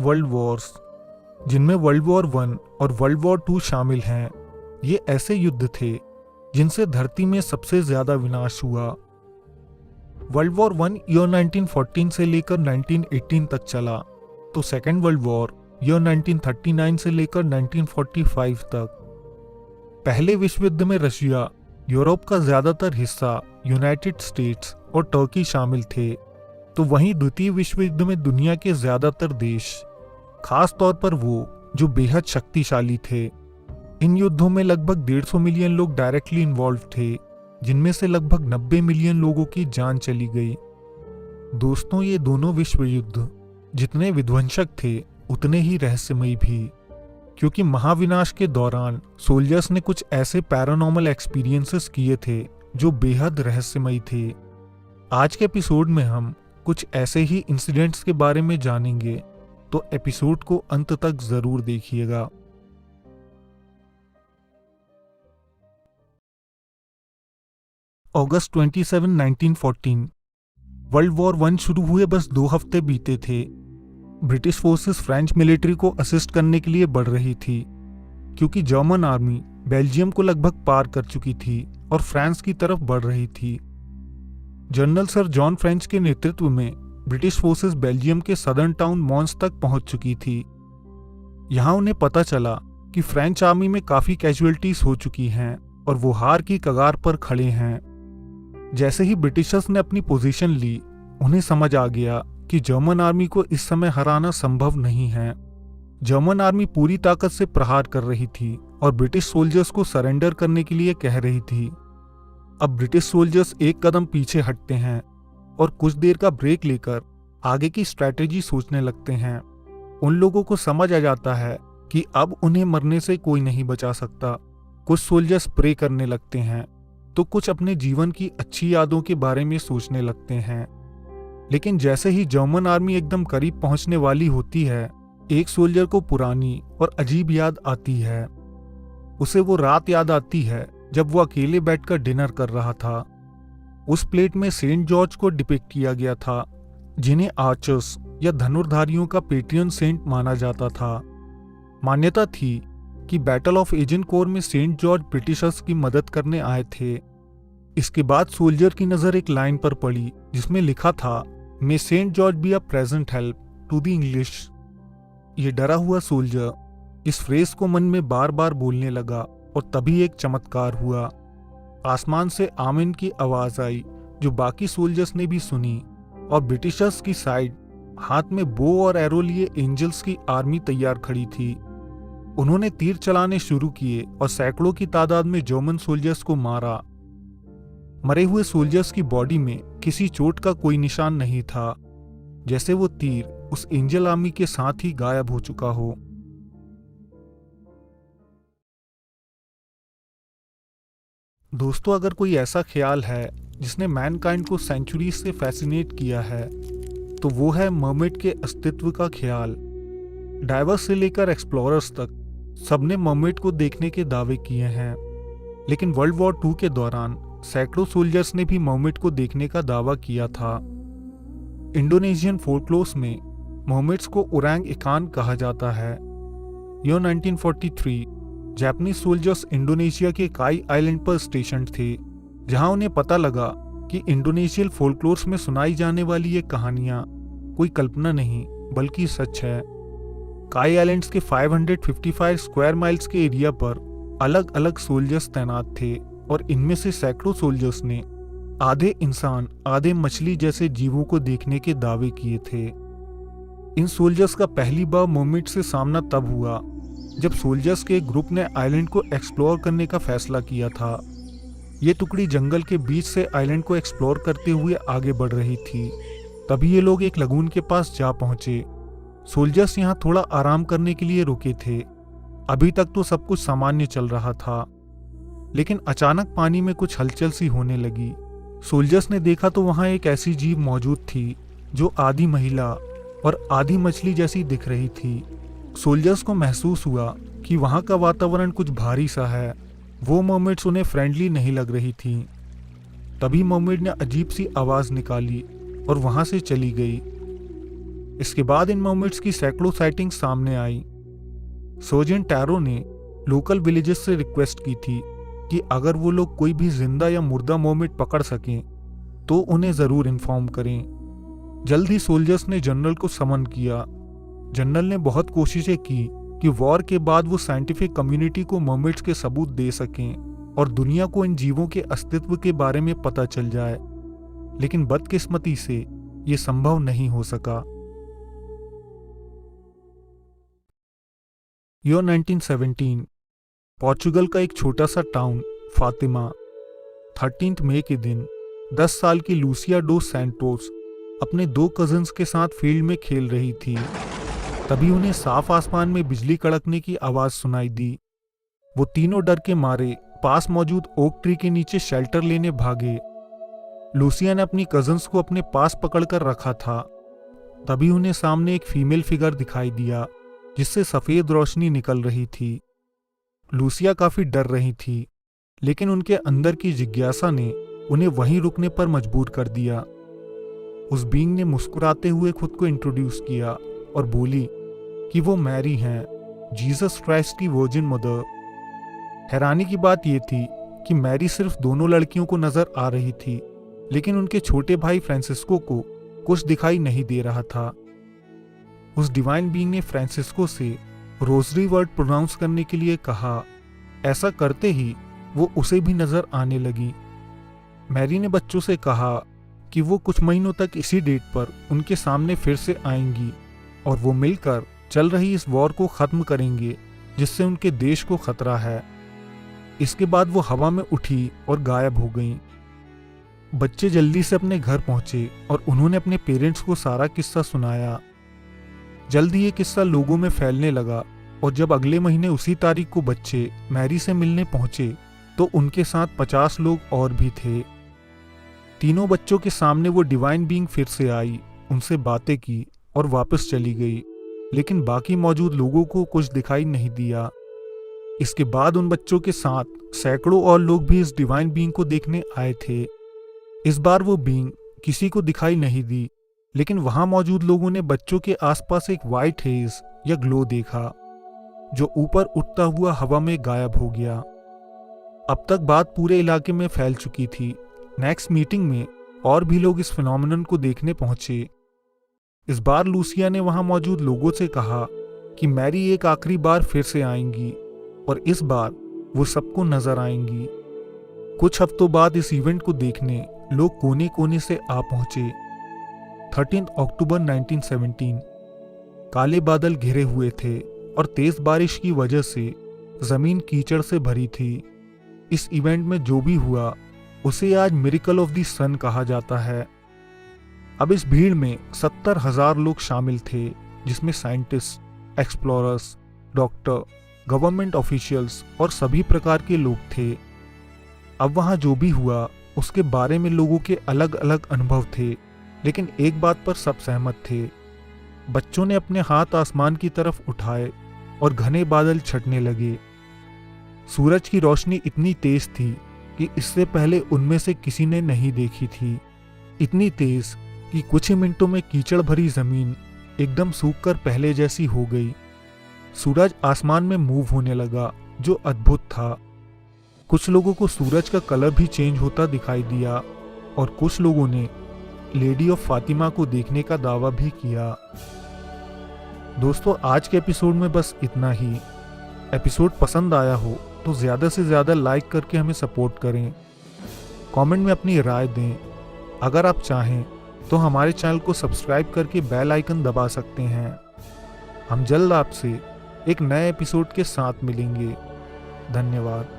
World Wars, जिनमें world war one और world war to शामिल हैं। ये ऐसे युद्ध थे जिनसे धरती में सबसे ज्यादा विनाश हुआ। वर्ल्ड वॉर वन ईयर 1914 से लेकर 1918 तक चला, तो सेकेंड वर्ल्ड वॉर ईयर 1939 से लेकर 1945 तक। पहले विश्व युद्ध में रशिया, यूरोप का ज्यादातर हिस्सा, यूनाइटेड स्टेट्स और टर्की शामिल थे, तो वहीं द्वितीय विश्व युद्ध में दुनिया के ज्यादातर देश, खास तौर पर वो जो बेहद शक्तिशाली थे। इन युद्धों में लगभग 150 मिलियन लोग डायरेक्टली इन्वॉल्व थे, जिनमें से लगभग 90 मिलियन लोगों की जान चली गई। दोस्तों, ये दोनों विश्व युद्ध जितने विध्वंसक थे उतने ही रहस्यमयी भी, क्योंकि महाविनाश के दौरान सोल्जर्स ने कुछ ऐसे पैरानॉर्मल एक्सपीरियंसेस किए थे जो बेहद रहस्यमयी थे। आज के एपिसोड में हम कुछ ऐसे ही इंसिडेंट्स के बारे में जानेंगे, तो एपिसोड को अंत तक जरूर देखिएगा। अगस्त 27, 1914। वर्ल्ड वॉर वन शुरू हुए बस 2 हफ्ते बीते थे। ब्रिटिश फोर्सेस फ्रेंच मिलिट्री को असिस्ट करने के लिए बढ़ रही थी, क्योंकि जर्मन आर्मी बेल्जियम को लगभग पार कर चुकी थी और फ्रांस की तरफ बढ़ रही थी। जनरल सर जॉन फ्रेंच के नेतृत्व में ब्रिटिश फोर्सेस बेल्जियम के सदर्न टाउन मॉन्स तक पहुंच चुकी थी। यहां उन्हें पता चला कि फ्रेंच आर्मी में काफी कैजुअलिटीज हो चुकी हैं और वो हार की कगार पर खड़े हैं। जैसे ही ब्रिटिशर्स ने अपनी पोजीशन ली, उन्हें समझ आ गया कि जर्मन आर्मी को इस समय हराना संभव नहीं है। जर्मन आर्मी पूरी ताकत से प्रहार कर रही थी और ब्रिटिश सोल्जर्स को सरेंडर करने के लिए कह रही थी। अब ब्रिटिश सोल्जर्स एक कदम पीछे हटते हैं और कुछ देर का ब्रेक लेकर आगे की स्ट्रैटेजी सोचने लगते हैं। उन लोगों को समझ आ जाता है कि अब उन्हें मरने से कोई नहीं बचा सकता। कुछ सोल्जर्स प्रे करने लगते हैं, तो कुछ अपने जीवन की अच्छी यादों के बारे में सोचने लगते हैं। लेकिन जैसे ही जर्मन आर्मी एकदम करीब पहुंचने वाली होती है, एक सोल्जर को पुरानी और अजीब याद आती है। उसे वो रात याद आती है जब वो अकेले बैठकर डिनर कर रहा था। उस प्लेट में सेंट जॉर्ज को डिपिक्ट किया गया था, जिन्हें आर्चर्स या धनुर्धारियों का पेट्रियन सेंट माना जाता था। मान्यता थी कि बैटल ऑफ एजिनकोर में सेंट जॉर्ज ब्रिटिशर्स की मदद करने आए थे। इसके बाद सोल्जर की नजर एक लाइन पर पड़ी जिसमें लिखा था, may Saint George be a present help to the English. ये डरा हुआ सोल्जर इस फ्रेज को मन में बार बार बोलने लगा और तभी एक चमत्कार हुआ। आसमान से आमीन की आवाज आई, जो बाकी सोल्जर्स ने भी सुनी, और ब्रिटिशर्स की साइड हाथ में बो और एरो लिए एंजल्स की आर्मी तैयार खड़ी थी। उन्होंने तीर चलाने शुरू किए और सैकड़ों की तादाद में जर्मन सोल्जर्स को मारा। मरे हुए सोल्जर्स की बॉडी में किसी चोट का कोई निशान नहीं था, जैसे वो तीर उस एंजल आर्मी के साथ ही गायब हो चुका हो। दोस्तों, अगर कोई ऐसा ख्याल है जिसने मैनकाइंड को सेंचुरीज से फैसिनेट किया है, तो वो है मर्मेड के अस्तित्व का ख्याल। डाइवर्स से लेकर एक्सप्लोरर्स तक सबने मर्मेड को देखने के दावे किए हैं, लेकिन वर्ल्ड वॉर टू के दौरान सैकड़ों सोल्जर्स ने भी मर्मेड को देखने का दावा किया था। इंडोनेशियन फोल्कलोर्स में मर्मेड्स को ओरंग इकान कहा जाता है। ईयर 1943 जापानीज सोल्जर्स इंडोनेशिया के काई आइलैंड पर स्टेशन थे, जहां उन्हें पता लगा कि इंडोनेशियन फोल्कलोर्स में सुनाई जाने वाली ये कहानियां कोई कल्पना नहीं बल्कि सच है। काई आइलैंड्स के 555 स्क्वायर माइल्स के एरिया पर अलग अलग सोल्जर्स तैनात थे, और इनमें से सैकड़ों सोल्जर्स ने आधे इंसान आधे मछली जैसे जीवों को देखने के दावे किए थे। इन सोल्जर्स का पहली बार मर्मेड से सामना तब हुआ जब सोल्जर्स के एक ग्रुप ने आइलैंड को एक्सप्लोर करने का फैसला किया था। ये टुकड़ी जंगल के बीच से आइलैंड को एक्सप्लोर करते हुए आगे बढ़ रही थी। तभी ये लोग एक लगून के पास जा पहुंचे। सोल्जर्स यहाँ थोड़ा आराम करने के लिए रुके थे। अभी तक तो सब कुछ सामान्य चल रहा था, लेकिन अचानक पानी में कुछ हलचल सी होने लगी। सोल्जर्स ने देखा तो वहाँ एक ऐसी जीव मौजूद थी जो आधी महिला और आधी मछली जैसी दिख रही थी। सोल्जर्स को महसूस हुआ कि वहाँ का वातावरण कुछ भारी सा है। वो मर्मेड्स उन्हें फ्रेंडली नहीं लग रही थी। तभी मर्मेड ने अजीब सी आवाज निकाली और वहां से चली गई। इसके बाद इन मोमेंट्स की सैकड़ों साइटिंग्स सामने आई। सर्जेंट टैरो ने लोकल विलेजेस से रिक्वेस्ट की थी कि अगर वो लोग कोई भी जिंदा या मुर्दा मोमेंट पकड़ सकें तो उन्हें जरूर इन्फॉर्म करें। जल्द ही सोल्जर्स ने जनरल को समन किया। जनरल ने बहुत कोशिशें की कि वॉर के बाद वो साइंटिफिक कम्युनिटी को मोमेंट्स के सबूत दे सकें और दुनिया को इन जीवों के अस्तित्व के बारे में पता चल जाए, लेकिन बदकिस्मती से ये संभव नहीं हो सका। ईयर 1917, पोर्चुगल का एक छोटा सा टाउन फातिमा। 13 मई के दिन 10 साल की लूसिया डो सैंटोस अपने 2 कजिन्स के साथ फील्ड में खेल रही थी। तभी उन्हें साफ आसमान में बिजली कड़कने की आवाज सुनाई दी। वो तीनों डर के मारे पास मौजूद ओक ट्री के नीचे शेल्टर लेने भागे। लूसिया ने अपनी कजिन्स को अपने पास पकड़कर रखा था। तभी उन्हें सामने एक फीमेल फिगर दिखाई दिया जिससे सफेद रोशनी निकल रही थी। लूसिया काफी डर रही थी, लेकिन उनके अंदर की जिज्ञासा ने उन्हें वहीं रुकने पर मजबूर कर दिया। उस बीइंग ने मुस्कुराते हुए खुद को इंट्रोड्यूस किया और बोली कि वो मैरी हैं, जीसस क्राइस्ट की वर्जिन मदर। हैरानी की बात यह थी कि मैरी सिर्फ दोनों लड़कियों को नजर आ रही थी, लेकिन उनके छोटे भाई फ्रांसिस्को को कुछ दिखाई नहीं दे रहा था। उस डिवाइन बीइंग ने फ्रांसिस्को से रोजरी वर्ड प्रोनाउंस करने के लिए कहा। ऐसा करते ही वो उसे भी नजर आने लगी। मैरी ने बच्चों से कहा कि वो कुछ महीनों तक इसी डेट पर उनके सामने फिर से आएंगी और वो मिलकर चल रही इस वॉर को खत्म करेंगे जिससे उनके देश को खतरा है। इसके बाद वो हवा में उठी और गायब हो गईं। बच्चे जल्दी से अपने घर पहुंचे और उन्होंने अपने पेरेंट्स को सारा किस्सा सुनाया। जल्दी ये किस्सा लोगों में फैलने लगा और जब अगले महीने उसी तारीख को बच्चे मैरी से मिलने पहुंचे तो उनके साथ 50 लोग और भी थे। तीनों बच्चों के सामने वो डिवाइन बीइंग फिर से आई, उनसे बातें की और वापस चली गई, लेकिन बाकी मौजूद लोगों को कुछ दिखाई नहीं दिया। इसके बाद उन बच्चों के साथ सैकड़ों और लोग भी इस डिवाइन बीइंग को देखने आए थे। इस बार वो बीइंग किसी को दिखाई नहीं दी, लेकिन वहां मौजूद लोगों ने बच्चों के आसपास एक वाइट हेज या ग्लो देखा जो ऊपर उठता हुआ हवा में गायब हो गया। अब तक बात पूरे इलाके में फैल चुकी थी। नेक्स्ट मीटिंग में और भी लोग इस फिनोमेनन को देखने पहुंचे। इस बार लूसिया ने वहां मौजूद लोगों से कहा कि मैरी एक आखिरी बार फिर से आएंगी और इस बार वो सबको नजर आएंगी। कुछ हफ्तों बाद इस इवेंट को देखने लोग कोने कोने से आ पहुंचे। 13 अक्टूबर 1917 काले बादल घिरे हुए थे और तेज बारिश की वजह से जमीन कीचड़ से भरी थी। इस इवेंट में जो भी हुआ उसे आज मिरेकल ऑफ द सन कहा जाता है। अब इस भीड़ में 70,000 लोग शामिल थे, जिसमें scientist, explorers, doctor, government officials और सभी प्रकार के लोग थे। अब वहां जो भी हुआ उसके बारे में लोगों के अलग अलग अनुभव थे, लेकिन एक बात पर सब सहमत थे। बच्चों ने अपने हाथ आसमान की तरफ उठाए और घने बादल छटने लगे। सूरज की रोशनी इतनी तेज थी कि इससे पहले उनमें से किसी ने नहीं देखी थी। इतनी तेज कि कुछ ही मिनटों में कीचड़ भरी जमीन एकदम सूखकर पहले जैसी हो गई। सूरज आसमान में मूव होने लगा, जो अद्भुत था। कुछ लोगों को सूरज का कलर भी चेंज होता दिखाई दिया और कुछ लोगों ने लेडी ऑफ फातिमा को देखने का दावा भी किया। दोस्तों, आज के एपिसोड में बस इतना ही। एपिसोड पसंद आया हो तो ज़्यादा से ज़्यादा लाइक करके हमें सपोर्ट करें। कमेंट में अपनी राय दें। अगर आप चाहें तो हमारे चैनल को सब्सक्राइब करके बेल आइकन दबा सकते हैं। हम जल्द आपसे एक नए एपिसोड के साथ मिलेंगे। धन्यवाद।